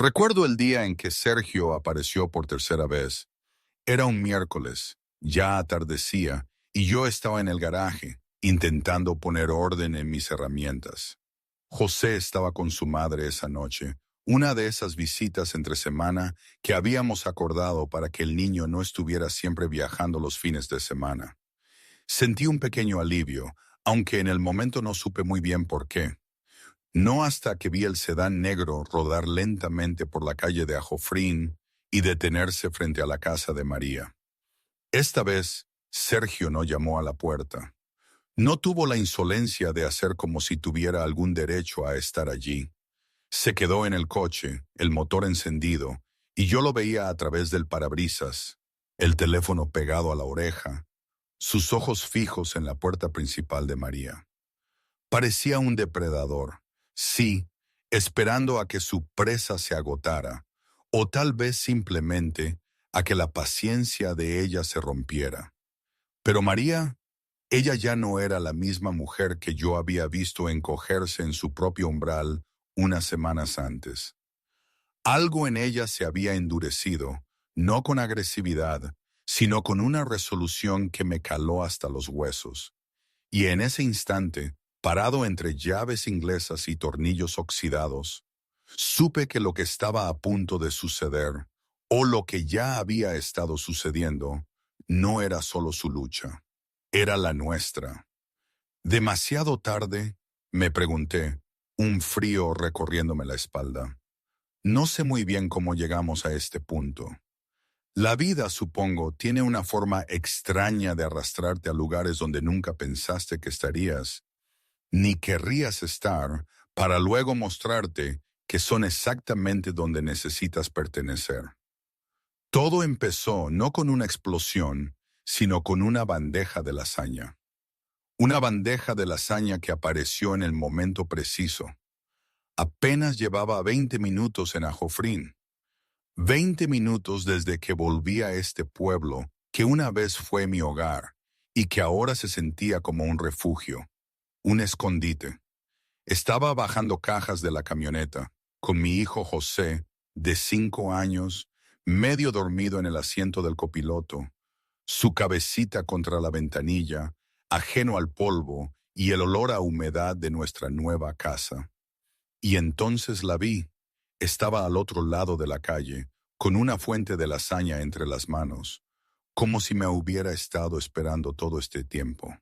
Recuerdo el día en que Sergio apareció por tercera vez. Era un miércoles, ya atardecía, y yo estaba en el garaje, intentando poner orden en mis herramientas. José estaba con su madre esa noche, una de esas visitas entre semana que habíamos acordado para que el niño no estuviera siempre viajando los fines de semana. Sentí un pequeño alivio, aunque en el momento no supe muy bien por qué. No hasta que vi el sedán negro rodar lentamente por la calle de Ajofrín y detenerse frente a la casa de María. Esta vez, Sergio no llamó a la puerta. No tuvo la insolencia de hacer como si tuviera algún derecho a estar allí. Se quedó en el coche, el motor encendido, y yo lo veía a través del parabrisas, el teléfono pegado a la oreja, sus ojos fijos en la puerta principal de María. Parecía un depredador, sí, esperando a que su presa se agotara, o tal vez simplemente a que la paciencia de ella se rompiera. Pero María, ella ya no era la misma mujer que yo había visto encogerse en su propio umbral unas semanas antes. Algo en ella se había endurecido, no con agresividad, sino con una resolución que me caló hasta los huesos. Y en ese instante, parado entre llaves inglesas y tornillos oxidados, supe que lo que estaba a punto de suceder, o lo que ya había estado sucediendo, no era solo su lucha, era la nuestra. Demasiado tarde, me pregunté, un frío recorriéndome la espalda. No sé muy bien cómo llegamos a este punto. La vida, supongo, tiene una forma extraña de arrastrarte a lugares donde nunca pensaste que estarías, ni querrías estar, para luego mostrarte que son exactamente donde necesitas pertenecer. Todo empezó no con una explosión, sino con una bandeja de lasaña. Una bandeja de lasaña que apareció en el momento preciso. Apenas llevaba 20 minutos en Ajofrín. 20 minutos desde que volví a este pueblo que una vez fue mi hogar y que ahora se sentía como un refugio, un escondite. Estaba bajando cajas de la camioneta con mi hijo José, de 5 años, medio dormido en el asiento del copiloto, su cabecita contra la ventanilla, ajeno al polvo y el olor a humedad de nuestra nueva casa. Y entonces la vi. Estaba al otro lado de la calle, con una fuente de lasaña entre las manos, como si me hubiera estado esperando todo este tiempo.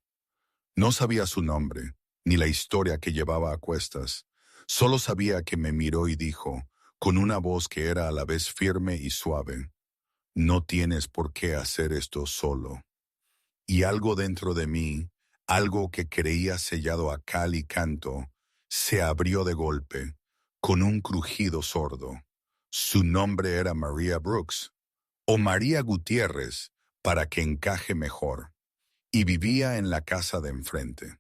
No sabía su nombre, ni la historia que llevaba a cuestas. Solo sabía que me miró y dijo, con una voz que era a la vez firme y suave, «No tienes por qué hacer esto solo». Y algo dentro de mí, algo que creía sellado a cal y canto, se abrió de golpe, con un crujido sordo. Su nombre era María Brooks, o María Gutiérrez, para que encaje mejor, y vivía en la casa de enfrente.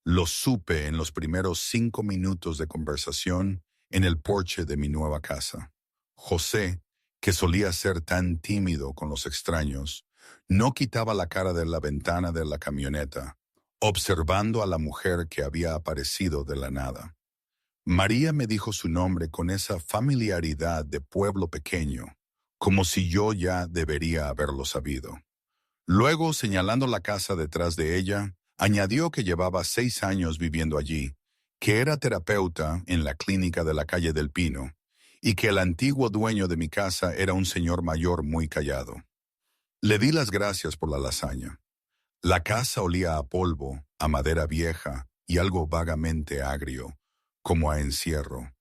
Lo supe en los primeros 5 minutos de conversación en el porche de mi nueva casa. José, que solía ser tan tímido con los extraños, no quitaba la cara de la ventana de la camioneta, observando a la mujer que había aparecido de la nada. María me dijo su nombre con esa familiaridad de pueblo pequeño, como si yo ya debería haberlo sabido. Luego, señalando la casa detrás de ella, añadió que llevaba 6 años viviendo allí, que era terapeuta en la clínica de la calle del Pino, y que el antiguo dueño de mi casa era un señor mayor muy callado. Le di las gracias por la lasaña. La casa olía a polvo, a madera vieja y algo vagamente agrio, como a encierro.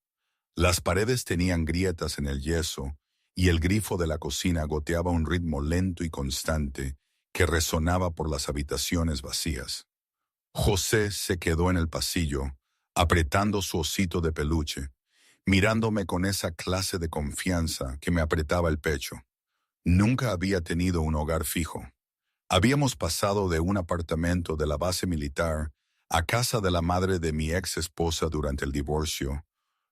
Las paredes tenían grietas en el yeso y el grifo de la cocina goteaba un ritmo lento y constante que resonaba por las habitaciones vacías. José se quedó en el pasillo, apretando su osito de peluche, mirándome con esa clase de confianza que me apretaba el pecho. Nunca había tenido un hogar fijo. Habíamos pasado de un apartamento de la base militar a casa de la madre de mi ex esposa durante el divorcio,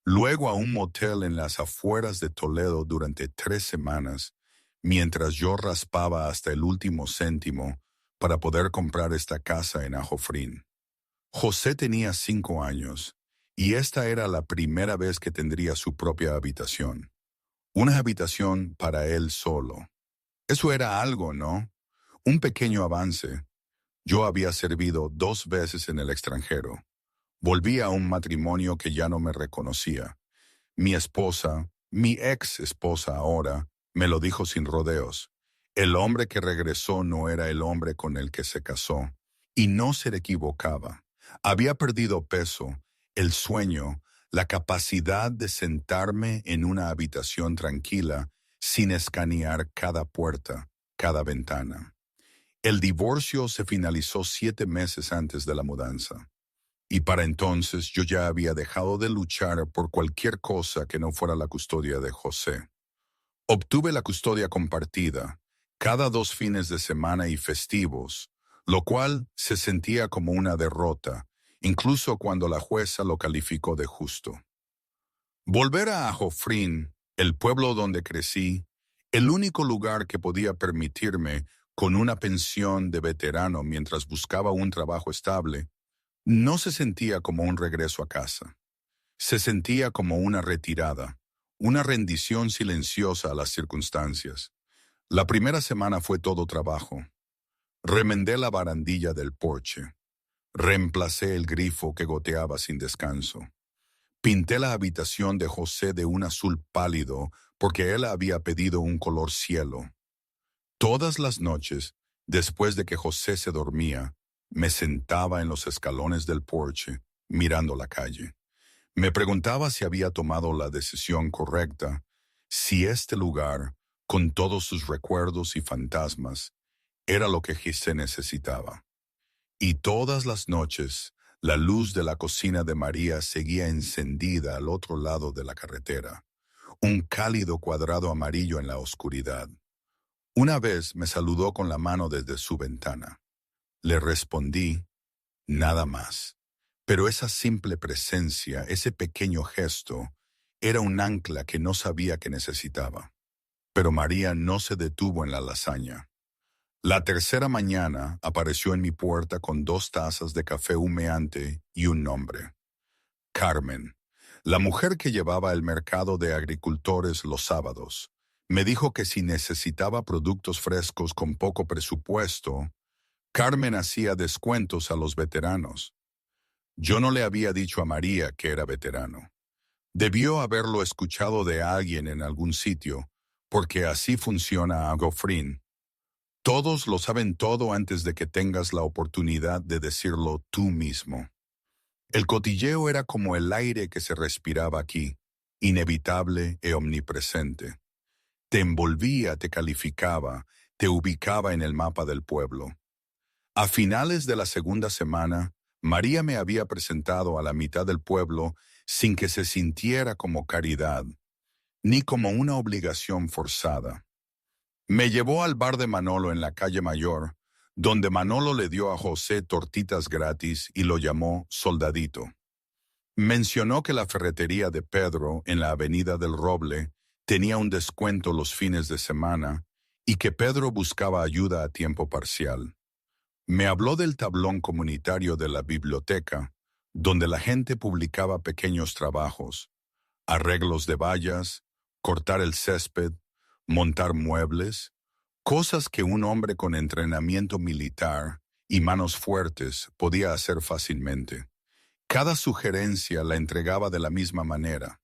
luego a un motel en las afueras de Toledo durante 3 semanas, mientras yo raspaba hasta el último céntimo para poder comprar esta casa en Ajofrín. José tenía 5 años, y esta era la primera vez que tendría su propia habitación. Una habitación para él solo. Eso era algo, ¿no? Un pequeño avance. Yo había servido 2 veces en el extranjero. Volví a un matrimonio que ya no me reconocía. Mi esposa, mi ex esposa ahora, me lo dijo sin rodeos. El hombre que regresó no era el hombre con el que se casó. Y no se le equivocaba. Había perdido peso, el sueño, la capacidad de sentarme en una habitación tranquila sin escanear cada puerta, cada ventana. El divorcio se finalizó 7 meses antes de la mudanza. Y para entonces yo ya había dejado de luchar por cualquier cosa que no fuera la custodia de José. Obtuve la custodia compartida, cada 2 fines de semana y festivos, lo cual se sentía como una derrota, incluso cuando la jueza lo calificó de justo. Volver a Jofrín, el pueblo donde crecí, el único lugar que podía permitirme con una pensión de veterano mientras buscaba un trabajo estable, no se sentía como un regreso a casa. Se sentía como una retirada, una rendición silenciosa a las circunstancias. La primera semana fue todo trabajo. Remendé la barandilla del porche. Reemplacé el grifo que goteaba sin descanso. Pinté la habitación de José de un azul pálido porque él había pedido un color cielo. Todas las noches, después de que José se dormía, me sentaba en los escalones del porche, mirando la calle. Me preguntaba si había tomado la decisión correcta, si este lugar, con todos sus recuerdos y fantasmas, era lo que Gisé necesitaba. Y todas las noches, la luz de la cocina de María seguía encendida al otro lado de la carretera, un cálido cuadrado amarillo en la oscuridad. Una vez me saludó con la mano desde su ventana. Le respondí, nada más. Pero esa simple presencia, ese pequeño gesto, era un ancla que no sabía que necesitaba. Pero María no se detuvo en la lasaña. La tercera mañana apareció en mi puerta con 2 tazas de café humeante y un nombre. Carmen, la mujer que llevaba el mercado de agricultores los sábados. Me dijo que si necesitaba productos frescos con poco presupuesto, Carmen hacía descuentos a los veteranos. Yo no le había dicho a María que era veterano. Debió haberlo escuchado de alguien en algún sitio, porque así funciona Agofrin. Todos lo saben todo antes de que tengas la oportunidad de decirlo tú mismo. El cotilleo era como el aire que se respiraba aquí, inevitable e omnipresente. Te envolvía, te calificaba, te ubicaba en el mapa del pueblo. A finales de la segunda semana, María me había presentado a la mitad del pueblo sin que se sintiera como caridad, ni como una obligación forzada. Me llevó al bar de Manolo en la calle Mayor, donde Manolo le dio a José tortitas gratis y lo llamó Soldadito. Mencionó que la ferretería de Pedro en la Avenida del Roble tenía un descuento los fines de semana y que Pedro buscaba ayuda a tiempo parcial. Me habló del tablón comunitario de la biblioteca, donde la gente publicaba pequeños trabajos, arreglos de vallas, cortar el césped, montar muebles, cosas que un hombre con entrenamiento militar y manos fuertes podía hacer fácilmente. Cada sugerencia la entregaba de la misma manera,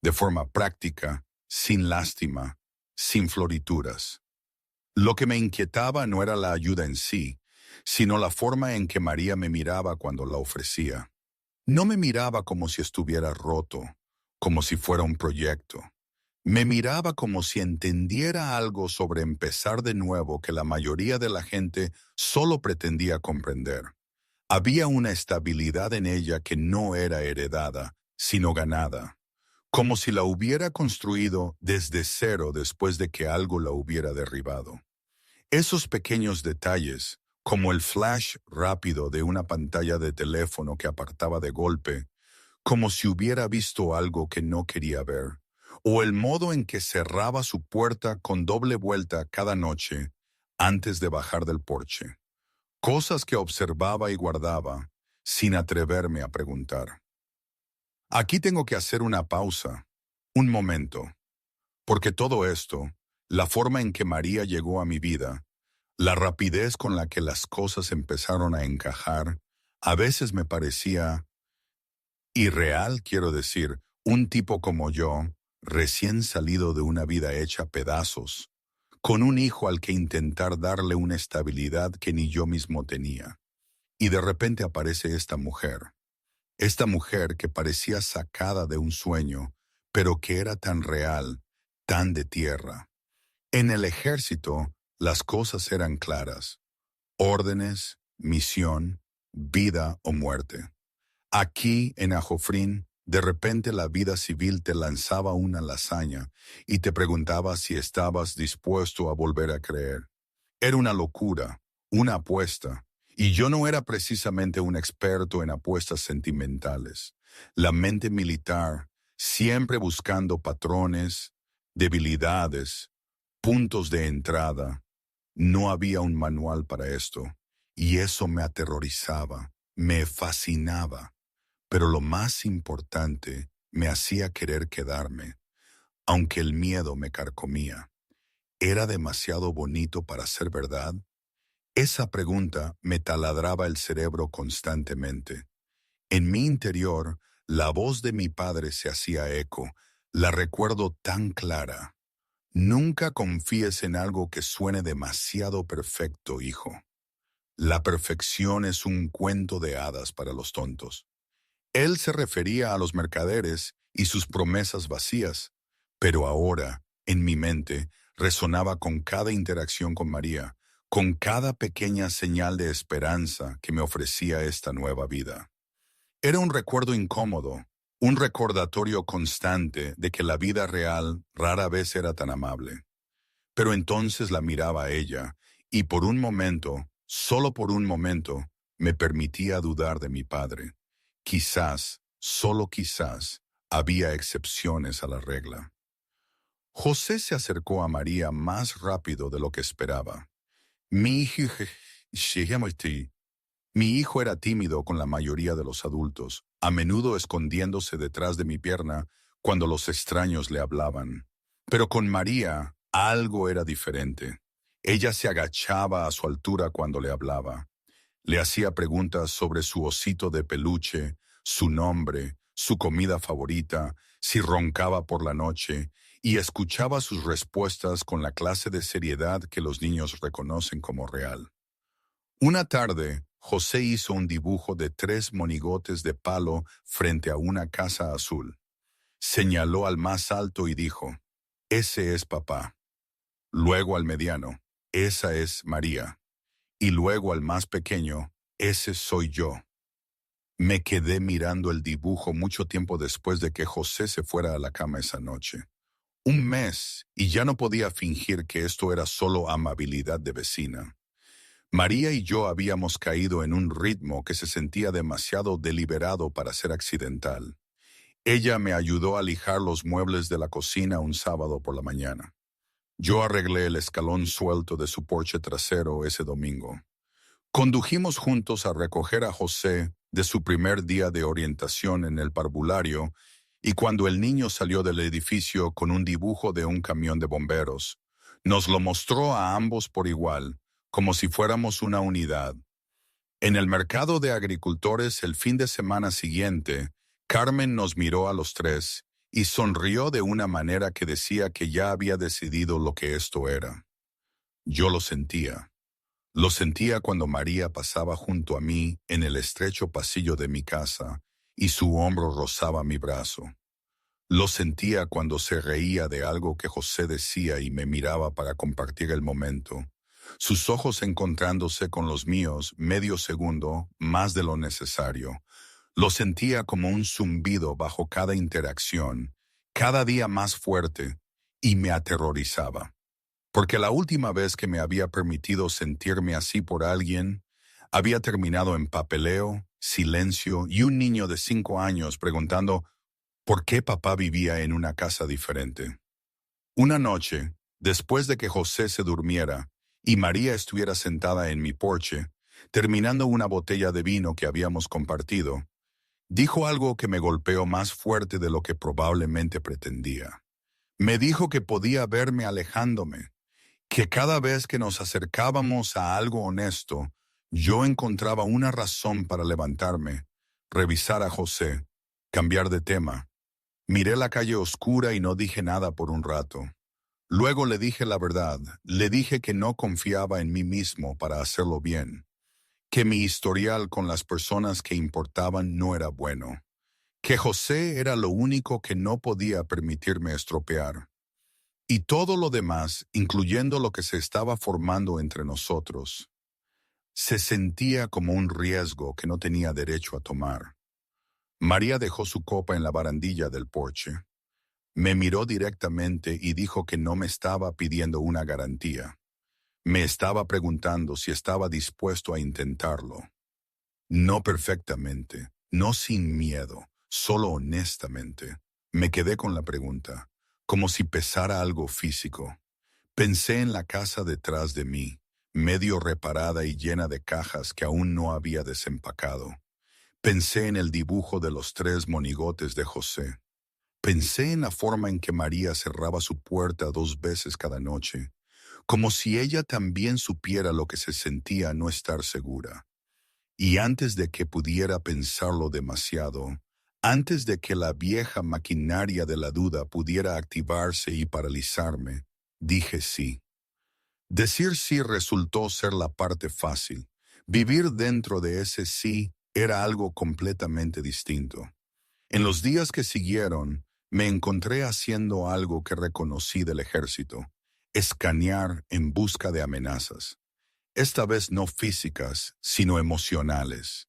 de forma práctica, sin lástima, sin florituras. Lo que me inquietaba no era la ayuda en sí, sino la forma en que María me miraba cuando la ofrecía. No me miraba como si estuviera roto, como si fuera un proyecto. Me miraba como si entendiera algo sobre empezar de nuevo que la mayoría de la gente solo pretendía comprender. Había una estabilidad en ella que no era heredada, sino ganada, como si la hubiera construido desde cero después de que algo la hubiera derribado. Esos pequeños detalles, como el flash rápido de una pantalla de teléfono que apartaba de golpe, como si hubiera visto algo que no quería ver, o el modo en que cerraba su puerta con doble vuelta cada noche antes de bajar del porche. Cosas que observaba y guardaba sin atreverme a preguntar. Aquí tengo que hacer una pausa, un momento. Porque todo esto, la forma en que María llegó a mi vida, la rapidez con la que las cosas empezaron a encajar, a veces me parecía irreal, quiero decir, un tipo como yo, recién salido de una vida hecha pedazos, con un hijo al que intentar darle una estabilidad que ni yo mismo tenía. Y de repente aparece esta mujer que parecía sacada de un sueño, pero que era tan real, tan de tierra. En el ejército, las cosas eran claras: órdenes, misión, vida o muerte. Aquí, en Ajofrín, de repente la vida civil te lanzaba una lasaña y te preguntaba si estabas dispuesto a volver a creer. Era una locura, una apuesta, y yo no era precisamente un experto en apuestas sentimentales. La mente militar, siempre buscando patrones, debilidades, puntos de entrada. No había un manual para esto, y eso me aterrorizaba, me fascinaba, pero lo más importante, me hacía querer quedarme, aunque el miedo me carcomía. ¿Era demasiado bonito para ser verdad? Esa pregunta me taladraba el cerebro constantemente. En mi interior, la voz de mi padre se hacía eco. La recuerdo tan clara. Nunca confíes en algo que suene demasiado perfecto, hijo. La perfección es un cuento de hadas para los tontos. Él se refería a los mercaderes y sus promesas vacías, pero ahora, en mi mente, resonaba con cada interacción con María, con cada pequeña señal de esperanza que me ofrecía esta nueva vida. Era un recuerdo incómodo, un recordatorio constante de que la vida real rara vez era tan amable. Pero entonces la miraba a ella, y por un momento, solo por un momento, me permitía dudar de mi padre. Quizás, solo quizás, había excepciones a la regla. José se acercó a María más rápido de lo que esperaba. Mi hijo, mi hijo era tímido con la mayoría de los adultos, a menudo escondiéndose detrás de mi pierna cuando los extraños le hablaban. Pero con María algo era diferente. Ella se agachaba a su altura cuando le hablaba. Le hacía preguntas sobre su osito de peluche, su nombre, su comida favorita, si roncaba por la noche, y escuchaba sus respuestas con la clase de seriedad que los niños reconocen como real. Una tarde, José hizo un dibujo de 3 monigotes de palo frente a una casa azul. Señaló al más alto y dijo: «Ese es papá». Luego al mediano: «Esa es María». Y luego al más pequeño: «Ese soy yo». Me quedé mirando el dibujo mucho tiempo después de que José se fuera a la cama esa noche. Un mes, y ya no podía fingir que esto era solo amabilidad de vecina. María y yo habíamos caído en un ritmo que se sentía demasiado deliberado para ser accidental. Ella me ayudó a lijar los muebles de la cocina un sábado por la mañana. Yo arreglé el escalón suelto de su porche trasero ese domingo. Condujimos juntos a recoger a José de su primer día de orientación en el parvulario, y cuando el niño salió del edificio con un dibujo de un camión de bomberos, nos lo mostró a ambos por igual, como si fuéramos una unidad. En el mercado de agricultores el fin de semana siguiente, Carmen nos miró a los 3 y sonrió de una manera que decía que ya había decidido lo que esto era. Yo lo sentía. Lo sentía cuando María pasaba junto a mí en el estrecho pasillo de mi casa y su hombro rozaba mi brazo. Lo sentía cuando se reía de algo que José decía y me miraba para compartir el momento, sus ojos encontrándose con los míos medio segundo más de lo necesario. Lo sentía como un zumbido bajo cada interacción, cada día más fuerte, y me aterrorizaba. Porque la última vez que me había permitido sentirme así por alguien, había terminado en papeleo, silencio y un niño de 5 años preguntando por qué papá vivía en una casa diferente. Una noche, después de que José se durmiera y María estuviera sentada en mi porche, terminando una botella de vino que habíamos compartido, dijo algo que me golpeó más fuerte de lo que probablemente pretendía. Me dijo que podía verme alejándome, que cada vez que nos acercábamos a algo honesto, yo encontraba una razón para levantarme, revisar a José, cambiar de tema. Miré la calle oscura y no dije nada por un rato. Luego le dije la verdad, le dije que no confiaba en mí mismo para hacerlo bien, que mi historial con las personas que importaban no era bueno, que José era lo único que no podía permitirme estropear. Y todo lo demás, incluyendo lo que se estaba formando entre nosotros, se sentía como un riesgo que no tenía derecho a tomar. María dejó su copa en la barandilla del porche. Me miró directamente y dijo que no me estaba pidiendo una garantía. Me estaba preguntando si estaba dispuesto a intentarlo. No perfectamente, no sin miedo, solo honestamente. Me quedé con la pregunta, como si pesara algo físico. Pensé en la casa detrás de mí, medio reparada y llena de cajas que aún no había desempacado. Pensé en el dibujo de los 3 monigotes de José. Pensé en la forma en que María cerraba su puerta 2 veces cada noche, como si ella también supiera lo que se sentía no estar segura. Y antes de que pudiera pensarlo demasiado, antes de que la vieja maquinaria de la duda pudiera activarse y paralizarme, dije sí. Decir sí resultó ser la parte fácil. Vivir dentro de ese sí era algo completamente distinto. En los días que siguieron, me encontré haciendo algo que reconocí del ejército: escanear en busca de amenazas. Esta vez no físicas, sino emocionales.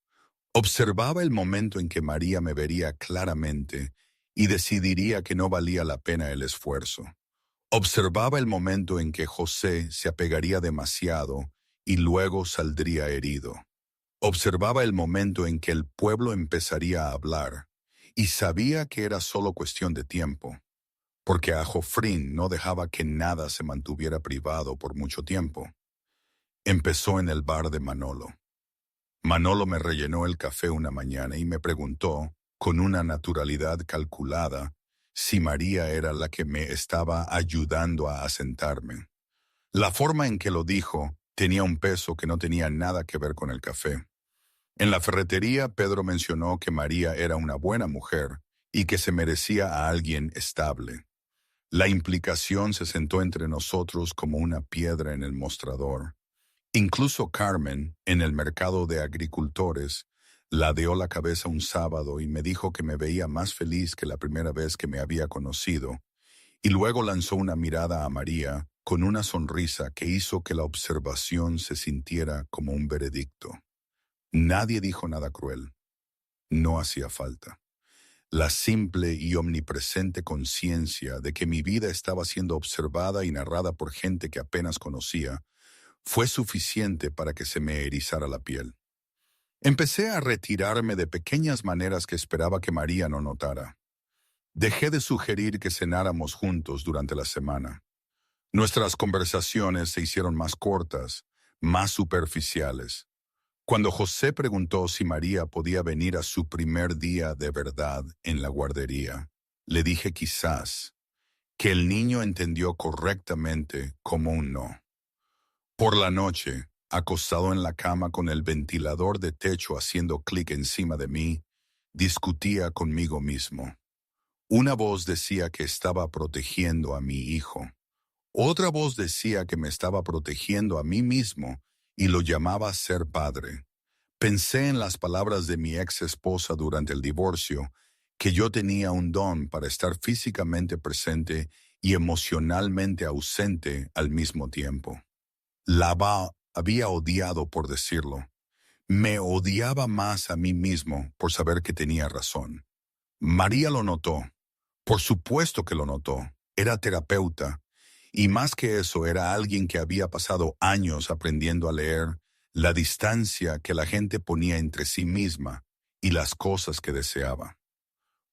Observaba el momento en que María me vería claramente y decidiría que no valía la pena el esfuerzo. Observaba el momento en que José se apegaría demasiado y luego saldría herido. Observaba el momento en que el pueblo empezaría a hablar, y sabía que era solo cuestión de tiempo, porque a Jofrín no dejaba que nada se mantuviera privado por mucho tiempo. Empezó en el bar de Manolo. Manolo me rellenó el café una mañana y me preguntó, con una naturalidad calculada, si María era la que me estaba ayudando a asentarme. La forma en que lo dijo tenía un peso que no tenía nada que ver con el café. En la ferretería, Pedro mencionó que María era una buena mujer y que se merecía a alguien estable. La implicación se sentó entre nosotros como una piedra en el mostrador. Incluso Carmen, en el mercado de agricultores, ladeó la cabeza un sábado y me dijo que me veía más feliz que la primera vez que me había conocido, y luego lanzó una mirada a María con una sonrisa que hizo que la observación se sintiera como un veredicto. Nadie dijo nada cruel. No hacía falta. La simple y omnipresente conciencia de que mi vida estaba siendo observada y narrada por gente que apenas conocía fue suficiente para que se me erizara la piel. Empecé a retirarme de pequeñas maneras que esperaba que María no notara. Dejé de sugerir que cenáramos juntos durante la semana. Nuestras conversaciones se hicieron más cortas, más superficiales. Cuando José preguntó si María podía venir a su primer día de verdad en la guardería, le dije quizás, que el niño entendió correctamente como un no. Por la noche, acostado en la cama con el ventilador de techo haciendo clic encima de mí, discutía conmigo mismo. Una voz decía que estaba protegiendo a mi hijo. Otra voz decía que me estaba protegiendo a mí mismo y lo llamaba ser padre. Pensé en las palabras de mi ex esposa durante el divorcio, que yo tenía un don para estar físicamente presente y emocionalmente ausente al mismo tiempo. Había odiado por decirlo. Me odiaba más a mí mismo por saber que tenía razón. María lo notó. Por supuesto que lo notó. Era terapeuta. Y más que eso, era alguien que había pasado años aprendiendo a leer la distancia que la gente ponía entre sí misma y las cosas que deseaba.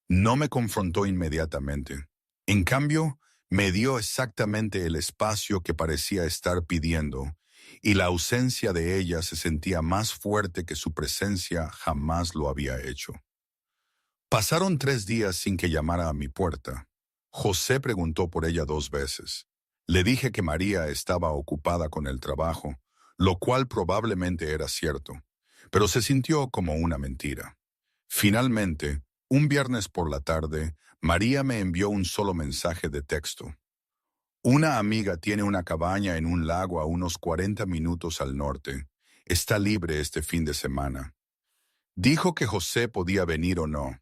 No me confrontó inmediatamente. En cambio, me dio exactamente el espacio que parecía estar pidiendo, y la ausencia de ella se sentía más fuerte que su presencia jamás lo había hecho. Pasaron 3 días sin que llamara a mi puerta. José preguntó por ella 2 veces. Le dije que María estaba ocupada con el trabajo, lo cual probablemente era cierto, pero se sintió como una mentira. Finalmente, un viernes por la tarde, María me envió un solo mensaje de texto. Una amiga tiene una cabaña en un lago a unos 40 minutos al norte. Está libre este fin de semana. Dijo que José podía venir o no.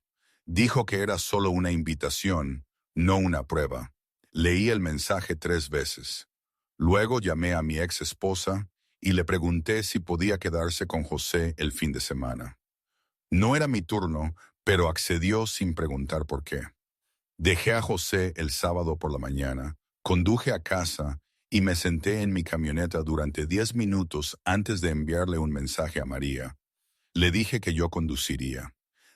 Dijo que era solo una invitación, no una prueba. Leí el mensaje 3 veces. Luego llamé a mi ex esposa y le pregunté si podía quedarse con José el fin de semana. No era mi turno, pero accedió sin preguntar por qué. Dejé a José el sábado por la mañana, conduje a casa y me senté en mi camioneta durante 10 minutos antes de enviarle un mensaje a María. Le dije que yo conduciría.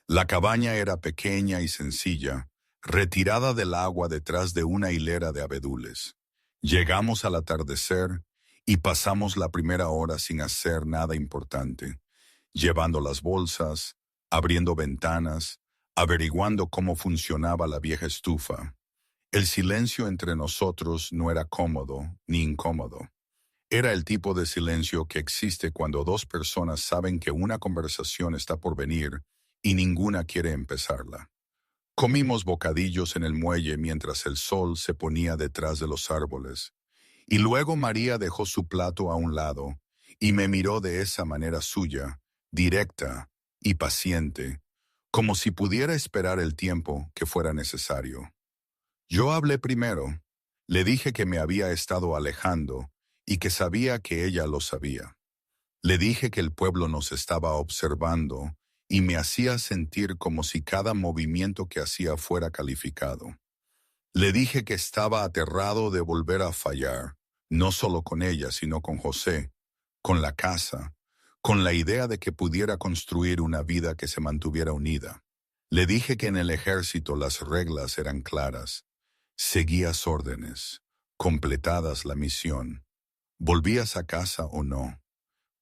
La cabaña era pequeña y sencilla, retirada del agua detrás de una hilera de abedules. Llegamos al atardecer y pasamos la primera hora sin hacer nada importante, llevando las bolsas, abriendo ventanas, averiguando cómo funcionaba la vieja estufa. El silencio entre nosotros no era cómodo ni incómodo. Era el tipo de silencio que existe cuando dos personas saben que una conversación está por venir y ninguna quiere empezarla. Comimos bocadillos en el muelle mientras el sol se ponía detrás de los árboles, y luego María dejó su plato a un lado y me miró de esa manera suya, directa y paciente, como si pudiera esperar el tiempo que fuera necesario. Yo hablé primero. Le dije que me había estado alejando y que sabía que ella lo sabía. Le dije que el pueblo nos estaba observando y me hacía sentir como si cada movimiento que hacía fuera calificado. Le dije que estaba aterrado de volver a fallar, no solo con ella, sino con José, con la casa, con la idea de que pudiera construir una vida que se mantuviera unida. Le dije que en el ejército las reglas eran claras. Seguías órdenes, completadas la misión, volvías a casa o no.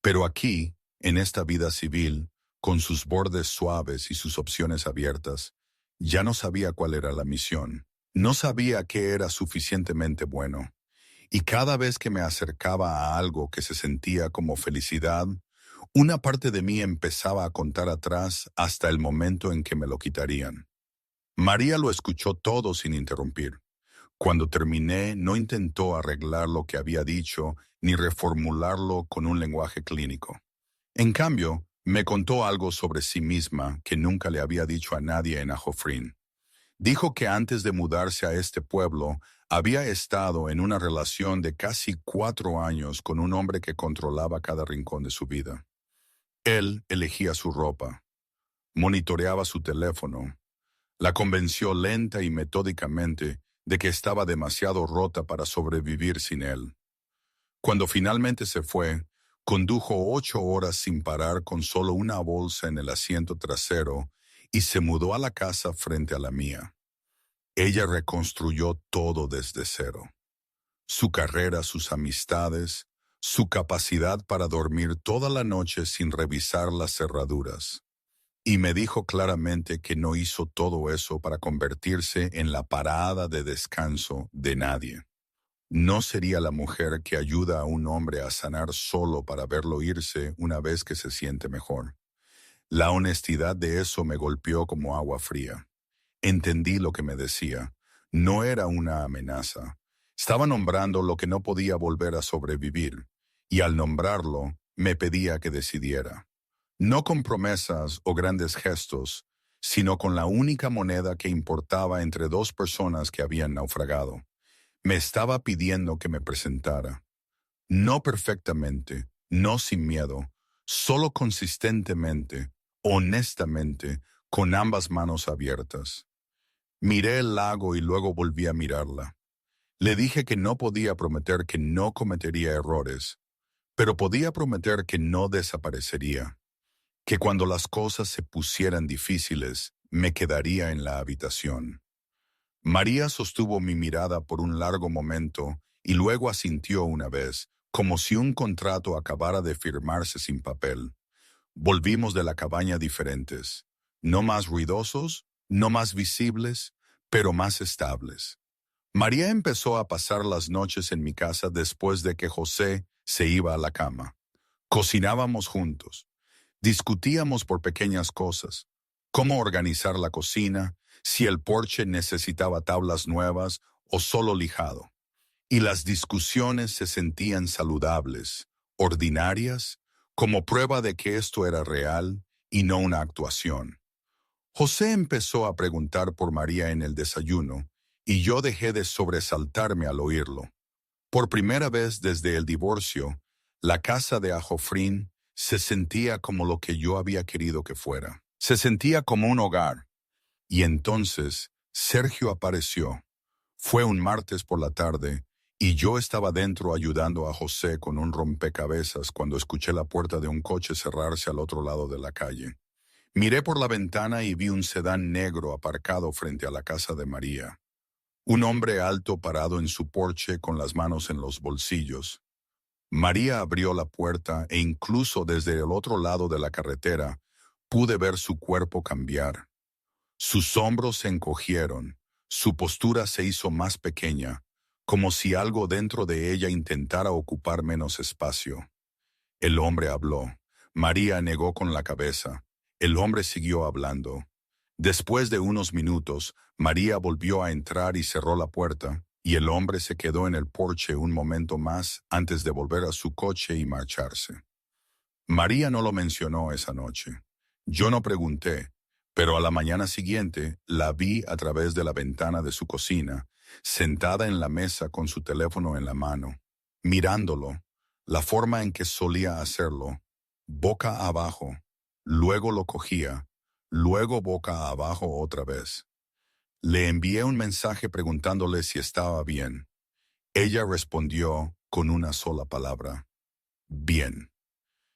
Pero aquí, en esta vida civil, con sus bordes suaves y sus opciones abiertas, ya no sabía cuál era la misión. No sabía qué era suficientemente bueno. Y cada vez que me acercaba a algo que se sentía como felicidad, una parte de mí empezaba a contar atrás hasta el momento en que me lo quitarían. María lo escuchó todo sin interrumpir. Cuando terminé, no intentó arreglar lo que había dicho ni reformularlo con un lenguaje clínico. En cambio, me contó algo sobre sí misma que nunca le había dicho a nadie en Ajofrín. Dijo que antes de mudarse a este pueblo, había estado en una relación de casi 4 años con un hombre que controlaba cada rincón de su vida. Él elegía su ropa, monitoreaba su teléfono, la convenció lenta y metódicamente de que estaba demasiado rota para sobrevivir sin él. Cuando finalmente se fue, condujo 8 horas sin parar con solo una bolsa en el asiento trasero y se mudó a la casa frente a la mía. Ella reconstruyó todo desde cero. Su carrera, sus amistades, su capacidad para dormir toda la noche sin revisar las cerraduras. Y me dijo claramente que no hizo todo eso para convertirse en la parada de descanso de nadie. No sería la mujer que ayuda a un hombre a sanar solo para verlo irse una vez que se siente mejor. La honestidad de eso me golpeó como agua fría. Entendí lo que me decía. No era una amenaza. Estaba nombrando lo que no podía volver a sobrevivir, y al nombrarlo, me pedía que decidiera. No con promesas o grandes gestos, sino con la única moneda que importaba entre dos personas que habían naufragado. Me estaba pidiendo que me presentara. No perfectamente, no sin miedo, solo consistentemente, honestamente, con ambas manos abiertas. Miré el lago y luego volví a mirarla. Le dije que no podía prometer que no cometería errores, pero podía prometer que no desaparecería, que cuando las cosas se pusieran difíciles, me quedaría en la habitación. María sostuvo mi mirada por un largo momento y luego asintió una vez, como si un contrato acabara de firmarse sin papel. Volvimos de la cabaña diferentes, no más ruidosos, no más visibles, pero más estables. María empezó a pasar las noches en mi casa después de que José se iba a la cama. Cocinábamos juntos. Discutíamos por pequeñas cosas, cómo organizar la cocina, si el porche necesitaba tablas nuevas o solo lijado. Y las discusiones se sentían saludables, ordinarias, como prueba de que esto era real y no una actuación. José empezó a preguntar por María en el desayuno, y yo dejé de sobresaltarme al oírlo. Por primera vez desde el divorcio, la casa de Ajofrín se sentía como lo que yo había querido que fuera. Se sentía como un hogar. Y entonces Sergio apareció. Fue un martes por la tarde, y yo estaba dentro ayudando a José con un rompecabezas cuando escuché la puerta de un coche cerrarse al otro lado de la calle. Miré por la ventana y vi un sedán negro aparcado frente a la casa de María. Un hombre alto parado en su porche con las manos en los bolsillos. María abrió la puerta e incluso desde el otro lado de la carretera pude ver su cuerpo cambiar. Sus hombros se encogieron, su postura se hizo más pequeña, como si algo dentro de ella intentara ocupar menos espacio. El hombre habló. María negó con la cabeza. El hombre siguió hablando. Después de unos minutos, María volvió a entrar y cerró la puerta, y el hombre se quedó en el porche un momento más antes de volver a su coche y marcharse. María no lo mencionó esa noche. Yo no pregunté, pero a la mañana siguiente la vi a través de la ventana de su cocina, sentada en la mesa con su teléfono en la mano, mirándolo, la forma en que solía hacerlo, boca abajo, luego lo cogía, luego boca abajo otra vez. Le envié un mensaje preguntándole si estaba bien. Ella respondió con una sola palabra: bien.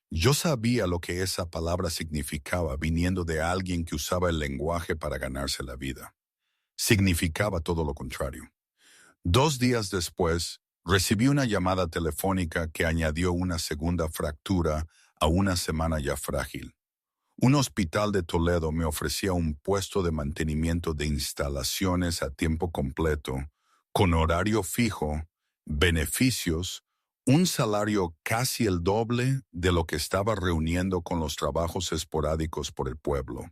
Yo sabía lo que esa palabra significaba viniendo de alguien que usaba el lenguaje para ganarse la vida. Significaba todo lo contrario. 2 días después, recibí una llamada telefónica que añadió una segunda fractura a una semana ya frágil. Un hospital de Toledo me ofrecía un puesto de mantenimiento de instalaciones a tiempo completo, con horario fijo, beneficios, un salario casi el doble de lo que estaba reuniendo con los trabajos esporádicos por el pueblo.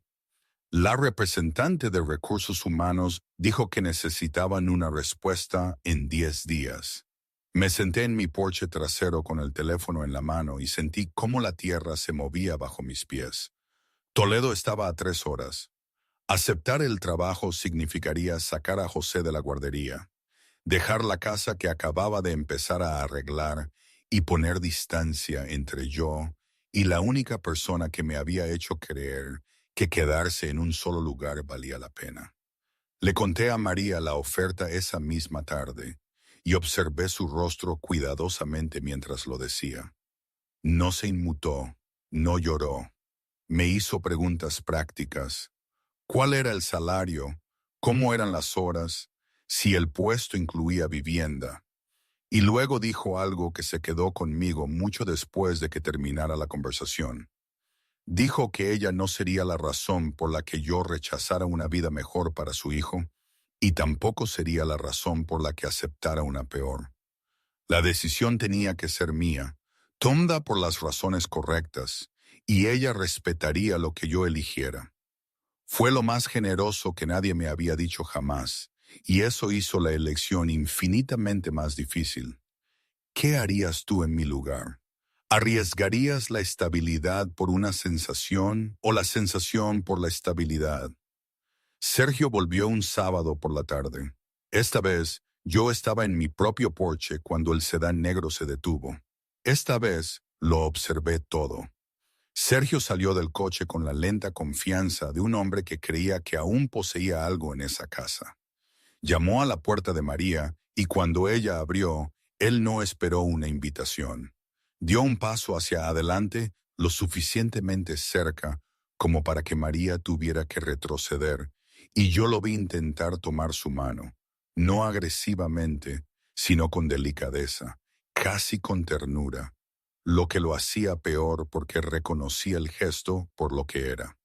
La representante de Recursos Humanos dijo que necesitaban una respuesta en 10 días. Me senté en mi porche trasero con el teléfono en la mano y sentí cómo la tierra se movía bajo mis pies. Toledo estaba a 3 horas. Aceptar el trabajo significaría sacar a José de la guardería, dejar la casa que acababa de empezar a arreglar y poner distancia entre yo y la única persona que me había hecho creer que quedarse en un solo lugar valía la pena. Le conté a María la oferta esa misma tarde y observé su rostro cuidadosamente mientras lo decía. No se inmutó, no lloró. Me hizo preguntas prácticas. ¿Cuál era el salario? ¿Cómo eran las horas? Si el puesto incluía vivienda. Y luego dijo algo que se quedó conmigo mucho después de que terminara la conversación. Dijo que ella no sería la razón por la que yo rechazara una vida mejor para su hijo, y tampoco sería la razón por la que aceptara una peor. La decisión tenía que ser mía, tomada por las razones correctas, y ella respetaría lo que yo eligiera. Fue lo más generoso que nadie me había dicho jamás, y eso hizo la elección infinitamente más difícil. ¿Qué harías tú en mi lugar? ¿Arriesgarías la estabilidad por una sensación o la sensación por la estabilidad? Sergio volvió un sábado por la tarde. Esta vez, yo estaba en mi propio porche cuando el sedán negro se detuvo. Esta vez, lo observé todo. Sergio salió del coche con la lenta confianza de un hombre que creía que aún poseía algo en esa casa. Llamó a la puerta de María y cuando ella abrió, él no esperó una invitación. Dio un paso hacia adelante lo suficientemente cerca como para que María tuviera que retroceder, y yo lo vi intentar tomar su mano, no agresivamente, sino con delicadeza, casi con ternura, lo que lo hacía peor porque reconocía el gesto por lo que era.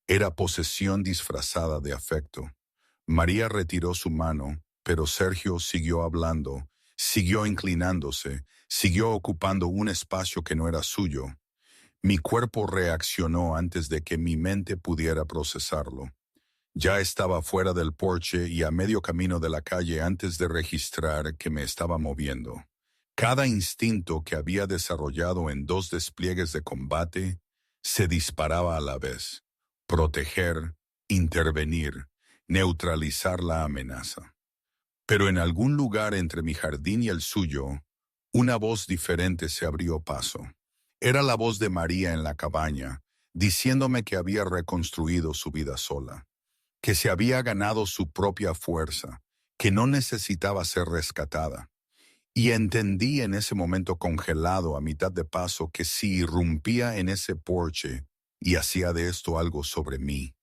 Era posesión disfrazada de afecto. María retiró su mano, pero Sergio siguió hablando, siguió inclinándose, siguió ocupando un espacio que no era suyo. Mi cuerpo reaccionó antes de que mi mente pudiera procesarlo. Ya estaba fuera del porche y a medio camino de la calle antes de registrar que me estaba moviendo. Cada instinto que había desarrollado en 2 despliegues de combate se disparaba a la vez. Proteger, intervenir, neutralizar la amenaza. Pero en algún lugar entre mi jardín y el suyo, una voz diferente se abrió paso. Era la voz de María en la cabaña, diciéndome que había reconstruido su vida sola, que se había ganado su propia fuerza, que no necesitaba ser rescatada. Y entendí en ese momento congelado a mitad de paso que si irrumpía en ese porche y hacía de esto algo sobre mí,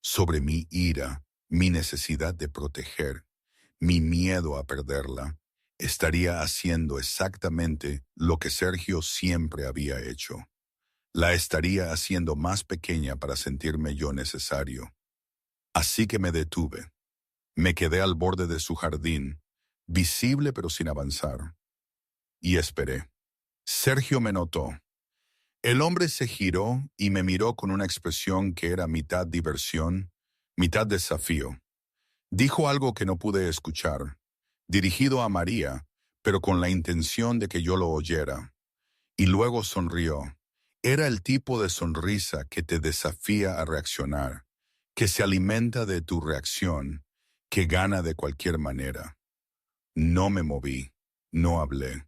sobre mi ira, mi necesidad de proteger, mi miedo a perderla, estaría haciendo exactamente lo que Sergio siempre había hecho. La estaría haciendo más pequeña para sentirme yo necesario. Así que me detuve. Me quedé al borde de su jardín, visible pero sin avanzar. Y esperé. Sergio me notó. El hombre se giró y me miró con una expresión que era mitad diversión, mitad desafío. Dijo algo que no pude escuchar, dirigido a María, pero con la intención de que yo lo oyera. Y luego sonrió. Era el tipo de sonrisa que te desafía a reaccionar, que se alimenta de tu reacción, que gana de cualquier manera. No me moví, no hablé.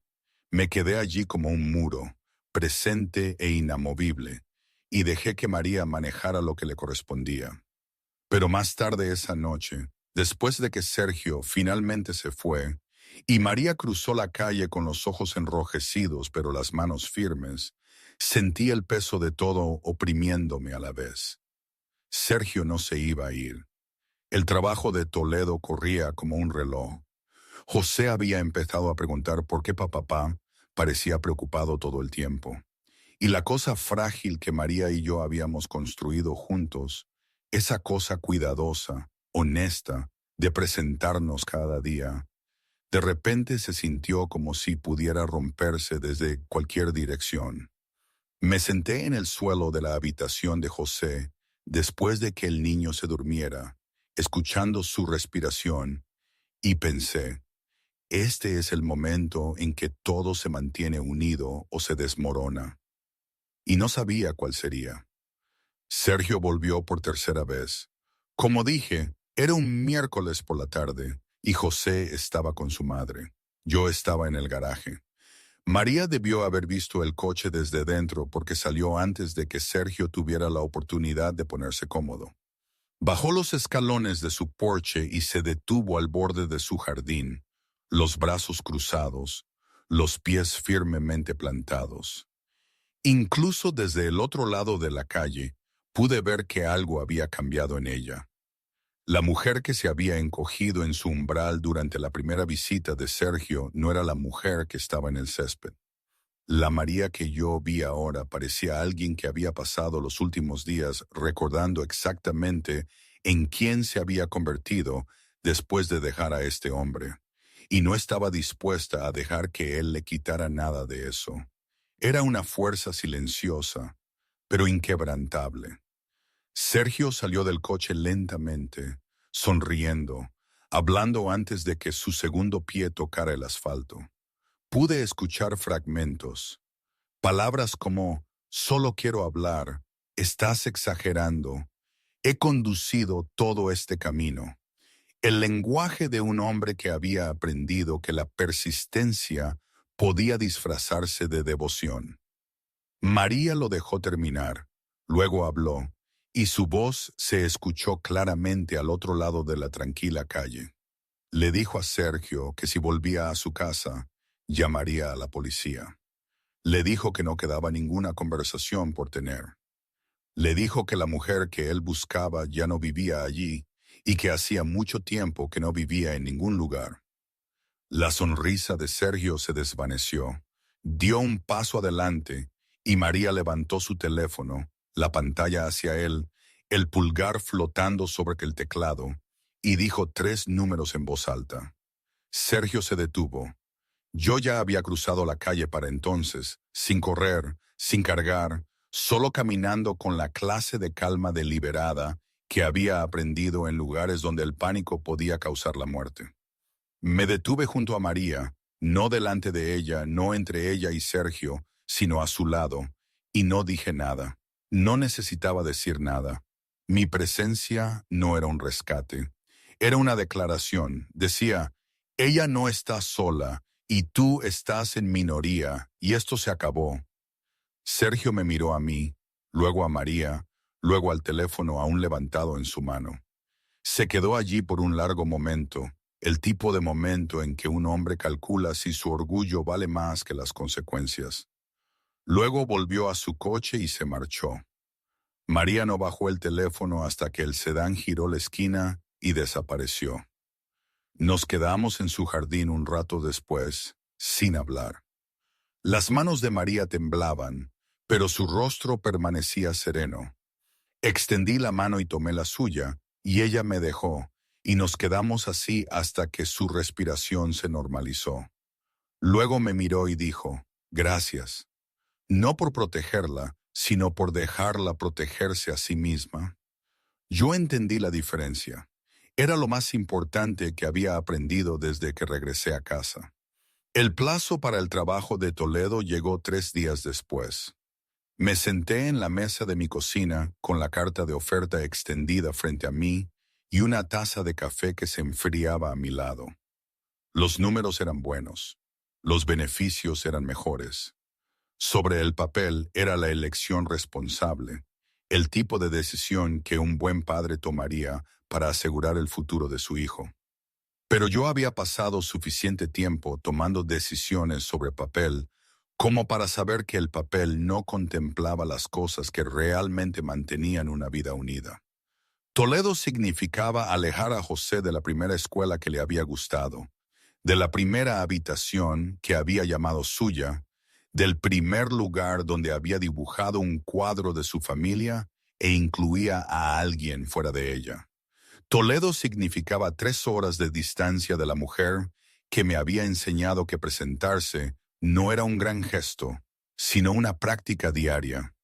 Me quedé allí como un muro, presente e inamovible, y dejé que María manejara lo que le correspondía. Pero más tarde esa noche, después de que Sergio finalmente se fue, y María cruzó la calle con los ojos enrojecidos pero las manos firmes, sentí el peso de todo oprimiéndome a la vez. Sergio no se iba a ir. El trabajo de Toledo corría como un reloj. José había empezado a preguntar por qué papá parecía preocupado todo el tiempo. Y la cosa frágil que María y yo habíamos construido juntos, esa cosa cuidadosa, honesta, de presentarnos cada día, de repente se sintió como si pudiera romperse desde cualquier dirección. Me senté en el suelo de la habitación de José después de que el niño se durmiera, escuchando su respiración, y pensé, este es el momento en que todo se mantiene unido o se desmorona. Y no sabía cuál sería. Sergio volvió por tercera vez. Como dije, era un miércoles por la tarde y José estaba con su madre. Yo estaba en el garaje. María debió haber visto el coche desde dentro porque salió antes de que Sergio tuviera la oportunidad de ponerse cómodo. Bajó los escalones de su porche y se detuvo al borde de su jardín, los brazos cruzados, los pies firmemente plantados. Incluso desde el otro lado de la calle, pude ver que algo había cambiado en ella. La mujer que se había encogido en su umbral durante la primera visita de Sergio no era la mujer que estaba en el césped. La María que yo vi ahora parecía alguien que había pasado los últimos días recordando exactamente en quién se había convertido después de dejar a este hombre, y no estaba dispuesta a dejar que él le quitara nada de eso. Era una fuerza silenciosa, pero inquebrantable. Sergio salió del coche lentamente, sonriendo, hablando antes de que su segundo pie tocara el asfalto. Pude escuchar fragmentos, palabras como «solo quiero hablar», «estás exagerando», «he conducido todo este camino». El lenguaje de un hombre que había aprendido que la persistencia podía disfrazarse de devoción. María lo dejó terminar, luego habló, y su voz se escuchó claramente al otro lado de la tranquila calle. Le dijo a Sergio que si volvía a su casa, llamaría a la policía. Le dijo que no quedaba ninguna conversación por tener. Le dijo que la mujer que él buscaba ya no vivía allí y que hacía mucho tiempo que no vivía en ningún lugar. La sonrisa de Sergio se desvaneció. Dio un paso adelante y María levantó su teléfono, la pantalla hacia él, el pulgar flotando sobre el teclado, y dijo 3 números en voz alta. Sergio se detuvo. Yo ya había cruzado la calle para entonces, sin correr, sin cargar, solo caminando con la clase de calma deliberada que había aprendido en lugares donde el pánico podía causar la muerte. Me detuve junto a María, no delante de ella, no entre ella y Sergio, sino a su lado, y no dije nada. No necesitaba decir nada. Mi presencia no era un rescate. Era una declaración. Decía, ella no está sola, y tú estás en minoría, y esto se acabó. Sergio me miró a mí, luego a María, luego al teléfono aún levantado en su mano. Se quedó allí por un largo momento, el tipo de momento en que un hombre calcula si su orgullo vale más que las consecuencias. Luego volvió a su coche y se marchó. María no bajó el teléfono hasta que el sedán giró la esquina y desapareció. Nos quedamos en su jardín un rato después, sin hablar. Las manos de María temblaban, pero su rostro permanecía sereno. Extendí la mano y tomé la suya, y ella me dejó, y nos quedamos así hasta que su respiración se normalizó. Luego me miró y dijo, gracias. No por protegerla, sino por dejarla protegerse a sí misma. Yo entendí la diferencia. Era lo más importante que había aprendido desde que regresé a casa. El plazo para el trabajo de Toledo llegó 3 días después. Me senté en la mesa de mi cocina con la carta de oferta extendida frente a mí y una taza de café que se enfriaba a mi lado. Los números eran buenos. Los beneficios eran mejores. Sobre el papel era la elección responsable, el tipo de decisión que un buen padre tomaría para asegurar el futuro de su hijo. Pero yo había pasado suficiente tiempo tomando decisiones sobre papel como para saber que el papel no contemplaba las cosas que realmente mantenían una vida unida. Toledo significaba alejar a José de la primera escuela que le había gustado, de la primera habitación que había llamado suya, del primer lugar donde había dibujado un cuadro de su familia e incluía a alguien fuera de ella. Toledo significaba 3 horas de distancia de la mujer que me había enseñado que presentarse no era un gran gesto, sino una práctica diaria.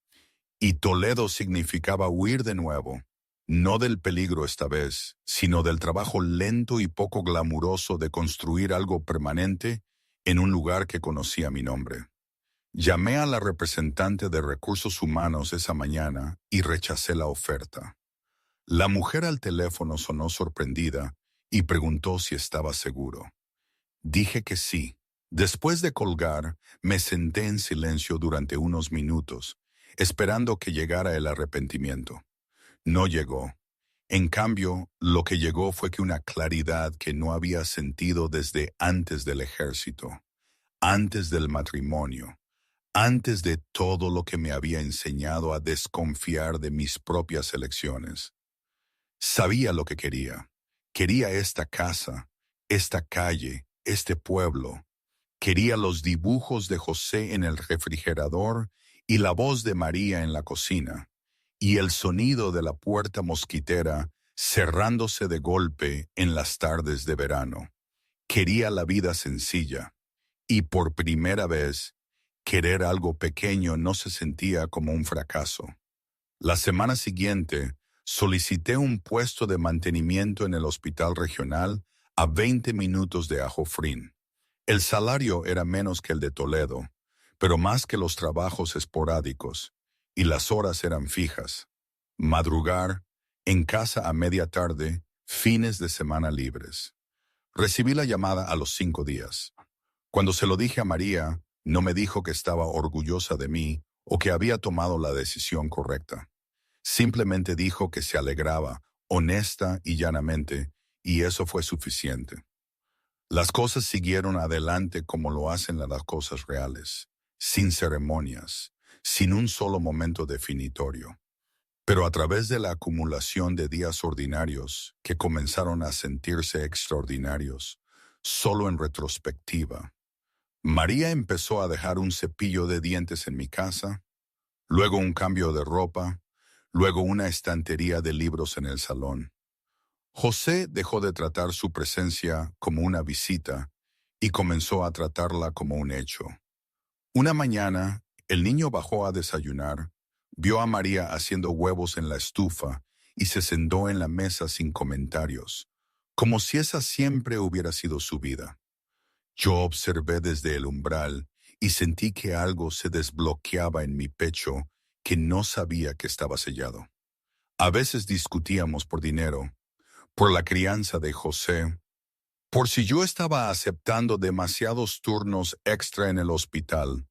Y Toledo significaba huir de nuevo, no del peligro esta vez, sino del trabajo lento y poco glamuroso de construir algo permanente en un lugar que conocía mi nombre. Llamé a la representante de recursos humanos esa mañana y rechacé la oferta. La mujer al teléfono sonó sorprendida y preguntó si estaba seguro. Dije que sí. Después de colgar, me senté en silencio durante unos minutos, esperando que llegara el arrepentimiento. No llegó. En cambio, lo que llegó fue que una claridad que no había sentido desde antes del ejército, antes del matrimonio, antes de todo lo que me había enseñado a desconfiar de mis propias elecciones. Sabía lo que quería. Quería esta casa, esta calle, este pueblo. Quería los dibujos de José en el refrigerador y la voz de María en la cocina, y el sonido de la puerta mosquitera cerrándose de golpe en las tardes de verano. Quería la vida sencilla, y por primera vez, querer algo pequeño no se sentía como un fracaso. La semana siguiente, solicité un puesto de mantenimiento en el hospital regional a 20 minutos de Ajofrín. El salario era menos que el de Toledo, pero más que los trabajos esporádicos, y las horas eran fijas. Madrugar, en casa a media tarde, fines de semana libres. Recibí la llamada a los 5 días. Cuando se lo dije a María, no me dijo que estaba orgullosa de mí o que había tomado la decisión correcta. Simplemente dijo que se alegraba, honesta y llanamente, y eso fue suficiente. Las cosas siguieron adelante como lo hacen las cosas reales, sin ceremonias, sin un solo momento definitorio. Pero a través de la acumulación de días ordinarios que comenzaron a sentirse extraordinarios, solo en retrospectiva, María empezó a dejar un cepillo de dientes en mi casa, luego un cambio de ropa, luego una estantería de libros en el salón. José dejó de tratar su presencia como una visita y comenzó a tratarla como un hecho. Una mañana, el niño bajó a desayunar, vio a María haciendo huevos en la estufa y se sentó en la mesa sin comentarios, como si esa siempre hubiera sido su vida. Yo observé desde el umbral y sentí que algo se desbloqueaba en mi pecho que no sabía que estaba sellado. A veces discutíamos por dinero, por la crianza de José, por si yo estaba aceptando demasiados turnos extra en el hospital.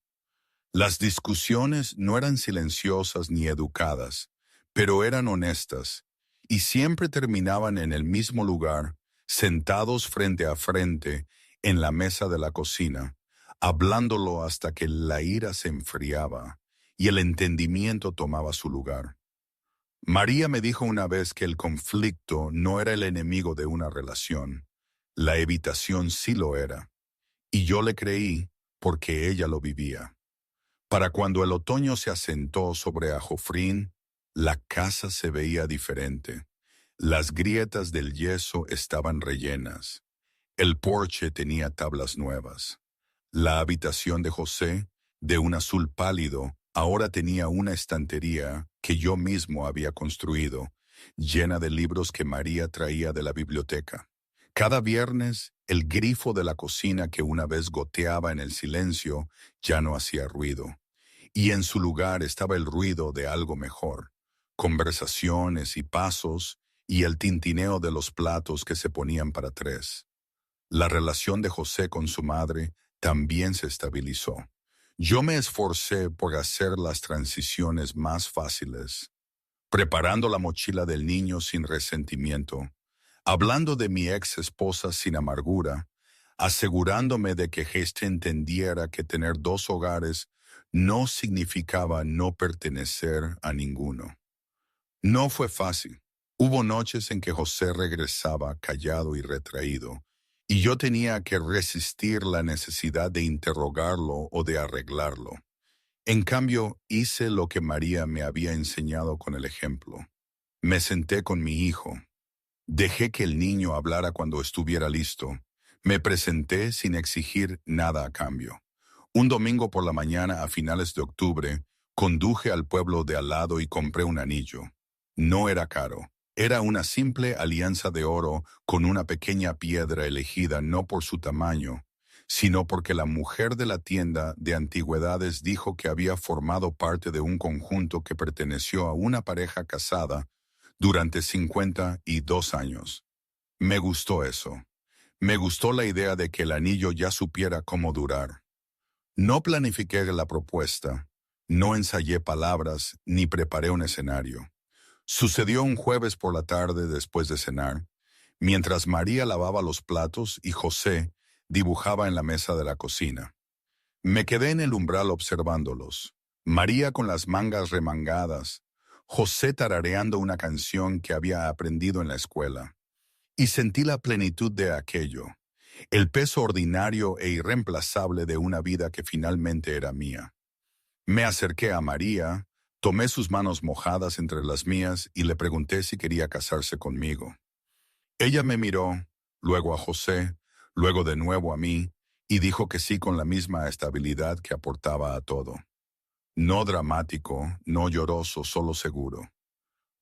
Las discusiones no eran silenciosas ni educadas, pero eran honestas, y siempre terminaban en el mismo lugar, sentados frente a frente en la mesa de la cocina, hablándolo hasta que la ira se enfriaba y el entendimiento tomaba su lugar. María me dijo una vez que el conflicto no era el enemigo de una relación, la evitación sí lo era, y yo le creí porque ella lo vivía. Para cuando el otoño se asentó sobre Ajofrín, la casa se veía diferente. Las grietas del yeso estaban rellenas. El porche tenía tablas nuevas. La habitación de José, de un azul pálido, ahora tenía una estantería que yo mismo había construido, llena de libros que María traía de la biblioteca. Cada viernes, el grifo de la cocina que una vez goteaba en el silencio ya no hacía ruido, y en su lugar estaba el ruido de algo mejor, conversaciones y pasos y el tintineo de los platos que se ponían para tres. La relación de José con su madre también se estabilizó. Yo me esforcé por hacer las transiciones más fáciles, preparando la mochila del niño sin resentimiento, hablando de mi ex esposa sin amargura, asegurándome de que Geste entendiera que tener dos hogares no significaba no pertenecer a ninguno. No fue fácil. Hubo noches en que José regresaba callado y retraído, y yo tenía que resistir la necesidad de interrogarlo o de arreglarlo. En cambio, hice lo que María me había enseñado con el ejemplo. Me senté con mi hijo. Dejé que el niño hablara cuando estuviera listo. Me presenté sin exigir nada a cambio. Un domingo por la mañana a finales de octubre, conduje al pueblo de al lado y compré un anillo. No era caro. Era una simple alianza de oro con una pequeña piedra elegida no por su tamaño, sino porque la mujer de la tienda de antigüedades dijo que había formado parte de un conjunto que perteneció a una pareja casada durante 52 años. Me gustó eso. Me gustó la idea de que el anillo ya supiera cómo durar. No planifiqué la propuesta, no ensayé palabras ni preparé un escenario. Sucedió un jueves por la tarde después de cenar, mientras María lavaba los platos y José dibujaba en la mesa de la cocina. Me quedé en el umbral observándolos, María con las mangas remangadas, José tarareando una canción que había aprendido en la escuela, y sentí la plenitud de aquello, el peso ordinario e irreemplazable de una vida que finalmente era mía. Me acerqué a María, tomé sus manos mojadas entre las mías y le pregunté si quería casarse conmigo. Ella me miró, luego a José, luego de nuevo a mí, y dijo que sí con la misma estabilidad que aportaba a todo. No dramático, no lloroso, solo seguro.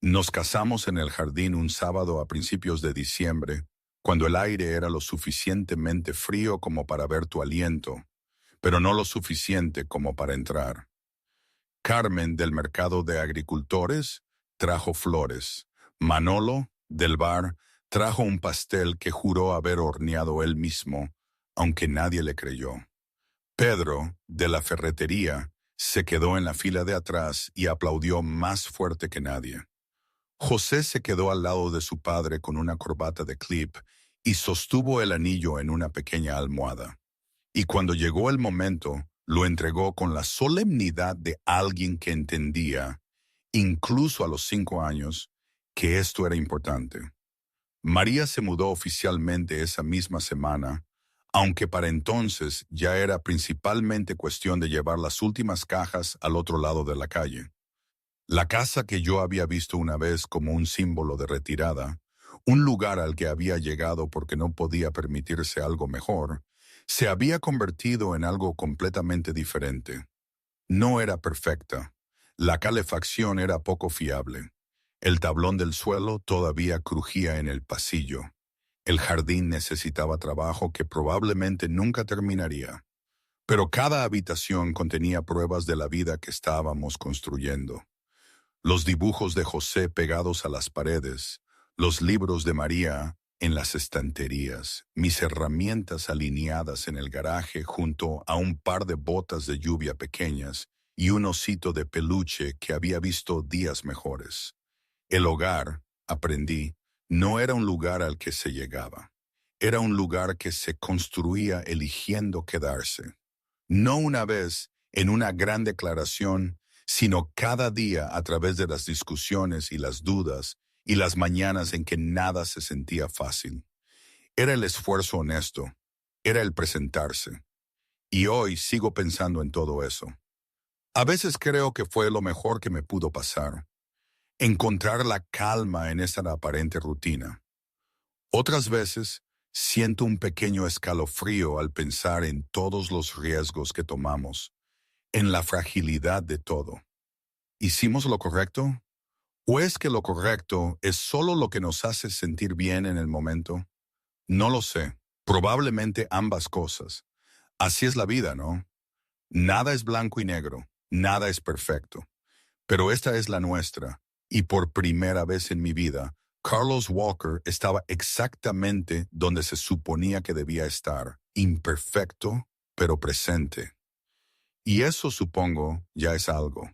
Nos casamos en el jardín un sábado a principios de diciembre, cuando el aire era lo suficientemente frío como para ver tu aliento, pero no lo suficiente como para entrar. Carmen, del mercado de agricultores, trajo flores. Manolo, del bar, trajo un pastel que juró haber horneado él mismo, aunque nadie le creyó. Pedro, de la ferretería, se quedó en la fila de atrás y aplaudió más fuerte que nadie. José se quedó al lado de su padre con una corbata de clip y sostuvo el anillo en una pequeña almohada. Y cuando llegó el momento, lo entregó con la solemnidad de alguien que entendía, incluso a los 5 años, que esto era importante. María se mudó oficialmente esa misma semana, aunque para entonces ya era principalmente cuestión de llevar las últimas cajas al otro lado de la calle. La casa que yo había visto una vez como un símbolo de retirada, Un lugar al que había llegado porque no podía permitirse algo mejor, se había convertido en algo completamente diferente. No era perfecta. La calefacción era poco fiable. El tablón del suelo todavía crujía en el pasillo. El jardín necesitaba trabajo que probablemente nunca terminaría. Pero cada habitación contenía pruebas de la vida que estábamos construyendo. Los dibujos de José pegados a las paredes, los libros de María en las estanterías, mis herramientas alineadas en el garaje junto a un par de botas de lluvia pequeñas y un osito de peluche que había visto días mejores. El hogar, aprendí, no era un lugar al que se llegaba. Era un lugar que se construía eligiendo quedarse. No una vez, en una gran declaración, sino cada día a través de las discusiones y las dudas y las mañanas en que nada se sentía fácil. Era el esfuerzo honesto, era el presentarse. Y hoy sigo pensando en todo eso. A veces creo que fue lo mejor que me pudo pasar, encontrar la calma en esa aparente rutina. Otras veces siento un pequeño escalofrío al pensar en todos los riesgos que tomamos, en la fragilidad de todo. ¿Hicimos lo correcto? ¿O es que lo correcto es solo lo que nos hace sentir bien en el momento? No lo sé. Probablemente ambas cosas. Así es la vida, ¿no? Nada es blanco y negro, nada es perfecto. Pero esta es la nuestra, y por primera vez en mi vida, Carlos Walker estaba exactamente donde se suponía que debía estar, imperfecto, pero presente. Y eso, supongo, ya es algo.